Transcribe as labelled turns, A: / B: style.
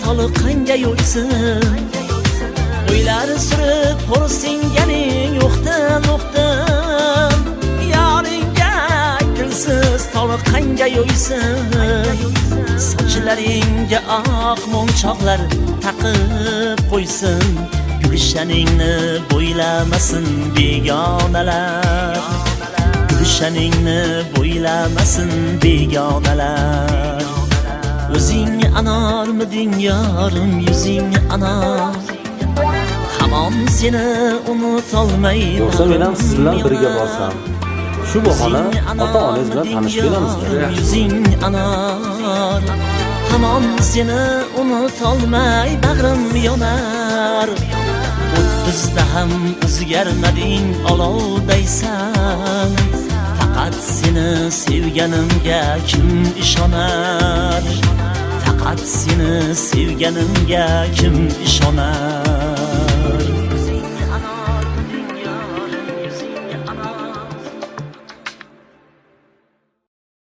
A: toliqqanga yo'ysin. O'ylar surib xo'rsinganing yo'qdan yoringga tilsiz toliqqanga yo'ysin. Sochlaringga oq monchoqlar taqib qo'ysin. Gulshaningni bo'ylamasin begonalar. Gulshaningni bo'ylamasin begonalar. O'zing anormiding yorim, yuzing anor. Hamon seni unutolmayman.
B: Yo'qsa men ham siz bilan birga borsam. Shu bahona ota-onangiz bilan tanishib kelamizmi?
A: Yuzing anor. Hamon seni unutolmay bag'rim yonar. O'ttizda ham o'zgarmading olovdaysan. Faqat seni sevganimga kim ishonar? Faqat seni sevganimga kim ishonar?